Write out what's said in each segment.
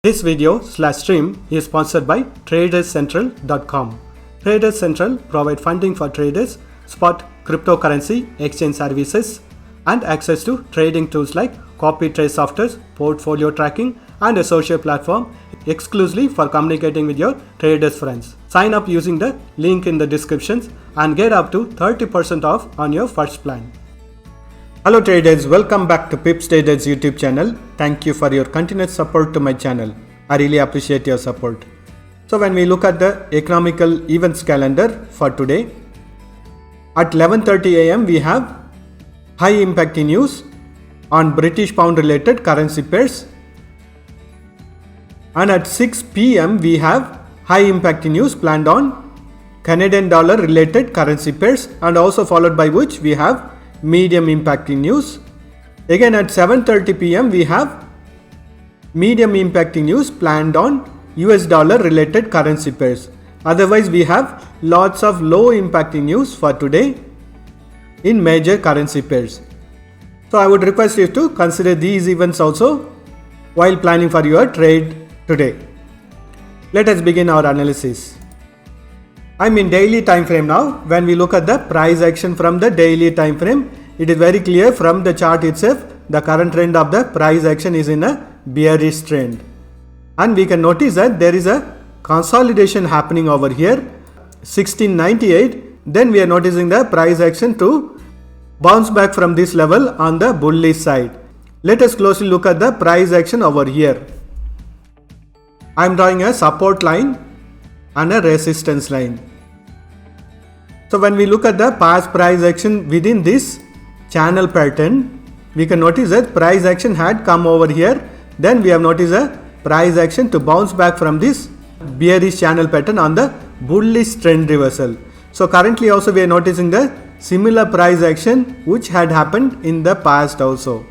This video/stream is sponsored by TradersCentral.com. Traders Central provide funding for traders, spot cryptocurrency exchange services, and access to trading tools like copy trade softwares, portfolio tracking, and a social platform exclusively for communicating with your traders friends. Sign up using the link in the descriptions and get up to 30% off on your first plan. Hello traders, welcome back to Pips Traders YouTube channel. Thank you for your continued support to my channel. I really appreciate your support. So when we look at the economical events calendar for today, at 11:30 AM we have high impact news on British pound related currency pairs, and at 6 PM we have high impact news planned on Canadian dollar related currency pairs, and also followed by which we have medium impact news. Again at 7:30 PM we have medium impact news planned on US dollar related currency pairs. Otherwise we have lots of low impact news for today in major currency pairs. So I would request you to consider these events also while planning for your trade today. Let us begin our analysis. I'm in daily time frame now. When we look at the price action from the daily time frame, it is very clear from the chart itself the current trend of the price action is in a bearish trend, and we can notice that there is a consolidation happening over here 1698. Then we are noticing the price action to bounce back from this level on the bullish side. Let us closely look at the price action over here. I'm drawing a support line and a resistance line. So when we look at the past price action within this channel pattern, we can notice that price action had come over here. Then we have noticed a price action to bounce back from this bearish channel pattern on the bullish trend reversal. So currently also we are noticing the similar price action which had happened in the past also.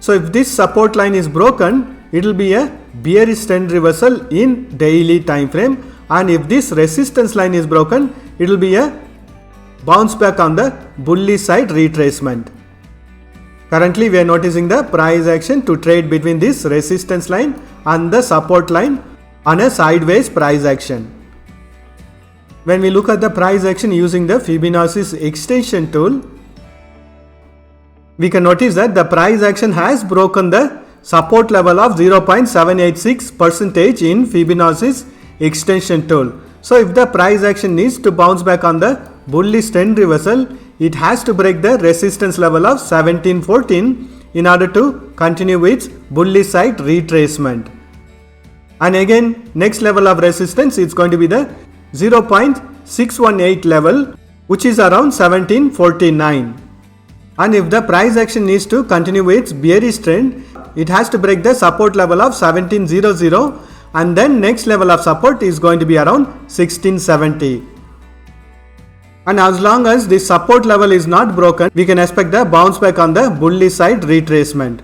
So if this support line is broken, it will be a bearish trend reversal in daily time frame, and if this resistance line is broken, it will be a bounce back on the bullish side retracement. Currently we are noticing the price action to trade between this resistance line and the support line on a sideways price action. When we look at the price action using the Fibonacci's extension tool, we can notice that the price action has broken the support level of 0.786% in Fibonacci's extension tool. So if the price action needs to bounce back on the bullish trend reversal, it has to break the resistance level of 1714 in order to continue its bullish side retracement. And again, next level of resistance is going to be the 0.618 level, which is around 1749. And if the price action needs to continue its bearish trend, it has to break the support level of 1700, and then next level of support is going to be around 1670. And as long as this support level is not broken, we can expect the bounce back on the bullish side retracement.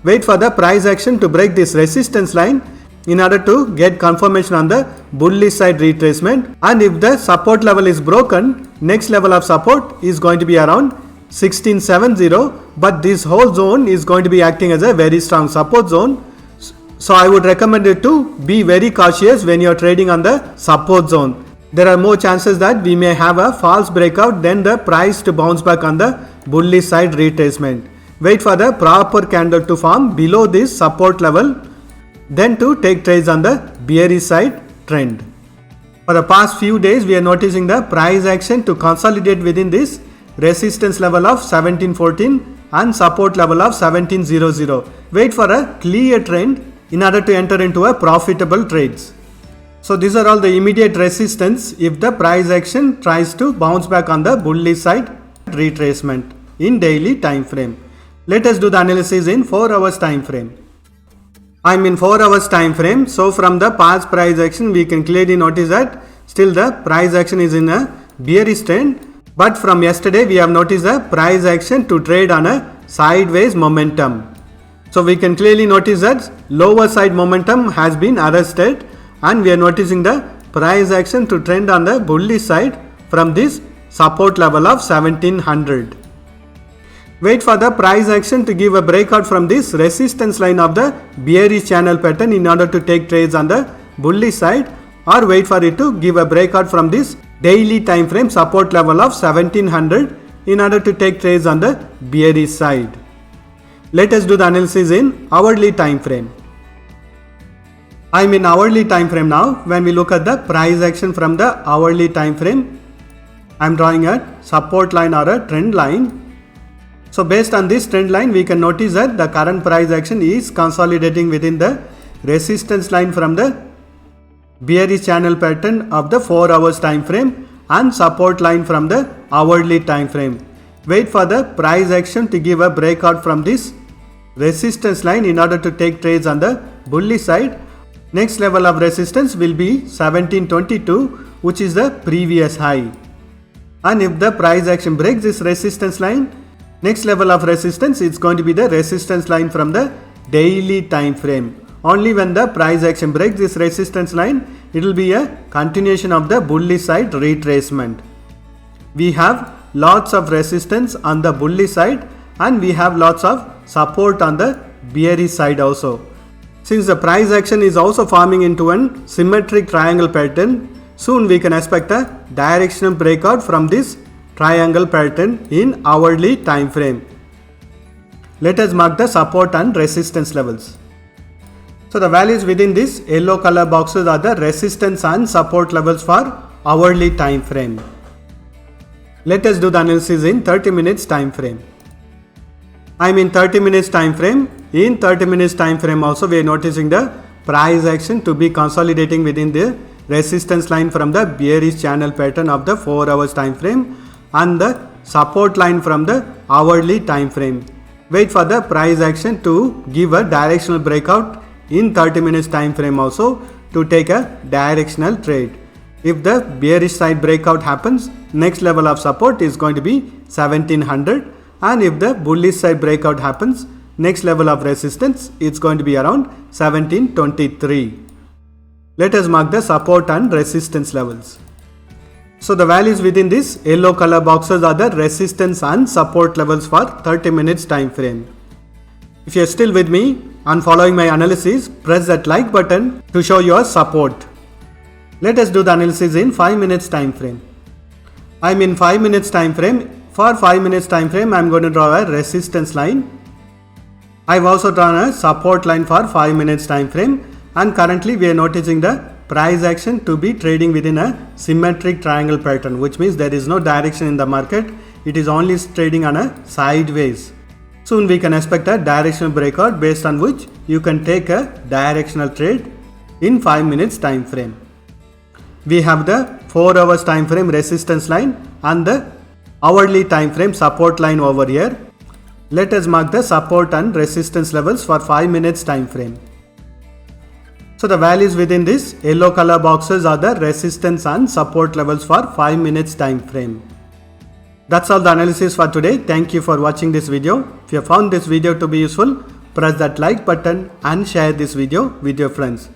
Wait for the price action to break this resistance line in order to get confirmation on the bullish side retracement. And if the support level is broken, next level of support is going to be around 1670, but this whole zone is going to be acting as a very strong support zone. So I would recommend you to be very cautious when you are trading on the support zone. There are more chances that we may have a false breakout than the price to bounce back on the bullish side retracement. Wait for the proper candle to form below this support level, then to take trades on the bearish side trend. For the past few days we are noticing the price action to consolidate within this resistance level of 1714 and support level of 1700. Wait for a clear trend in order to enter into a profitable trades. So these are all the immediate resistance if the price action tries to bounce back on the bullish side retracement in daily time frame. Let us do the analysis in 4 hours time frame. I'm in 4 hours time frame. So from the past price action we can clearly notice that still the price action is in a bearish trend, but from yesterday we have noticed the price action to trade on a sideways momentum. So we can clearly notice that lower side momentum has been arrested, and we are noticing the price action to trend on the bullish side from this support level of 1700. Wait for the price action to give a breakout from this resistance line of the bearish channel pattern in order to take trades on the bullish side, or wait for it to give a breakout from this daily time frame support level of 1700 in order to take trades on the bearish side. Let us do the analysis in hourly time frame. I am in hourly time frame now. When we look at the price action from the hourly time frame, I am drawing a support line or a trend line. So based on this trend line, we can notice that the current price action is consolidating within the resistance line from the bearish channel pattern of the 4 hours time frame and support line from the hourly time frame. Wait for the price action to give a breakout from this resistance line in order to take trades on the bullish side. Next level of resistance will be 1722, which is the previous high. And if the price action breaks this resistance line, next level of resistance is going to be the resistance line from the daily time frame. Only when the price action breaks this resistance line, it will be a continuation of the bullish side retracement. We have lots of resistance on the bullish side and we have lots of support on the bearish side also. Since the price action is also forming into an symmetric triangle pattern, soon we can expect a directional breakout from this triangle pattern in hourly time frame. Let us mark the support and resistance levels. So the values within this yellow color boxes are the resistance and support levels for hourly time frame. Let us do the analysis in 30 minutes time frame. I am in 30 minutes time frame. In 30 minutes time frame also we are noticing the price action to be consolidating within the resistance line from the bearish channel pattern of the 4 hours time frame and the support line from the hourly time frame. Wait for the price action to give a directional breakout in 30 minutes time frame also to take a directional trade. If the bearish side breakout happens, next level of support is going to be 1700, and if the bullish side breakout happens, next level of resistance is going to be around 1723. Let us mark the support and resistance levels. So the values within this yellow color boxes are the resistance and support levels for 30 minutes time frame. If you are still with me and following my analysis, press that like button to show your support. Let us do the analysis in 5 minutes time frame. I am in 5 minutes time frame. For 5 minutes time frame, I am going to draw a resistance line. I have also drawn a support line for 5 minutes time frame, and currently we are noticing the price action to be trading within a symmetric triangle pattern, which means there is no direction in the market. It is only trading on a sideways. Soon we can expect a directional breakout based on which you can take a directional trade in 5 minutes time frame. We have the 4 hours time frame resistance line and the hourly time frame support line over here. Let us mark the support and resistance levels for 5 minutes time frame. So the values within this yellow color boxes are the resistance and support levels for 5 minutes time frame. That's all the analysis for today. Thank you for watching this video. If you found this video to be useful, press that like button and share this video with your friends.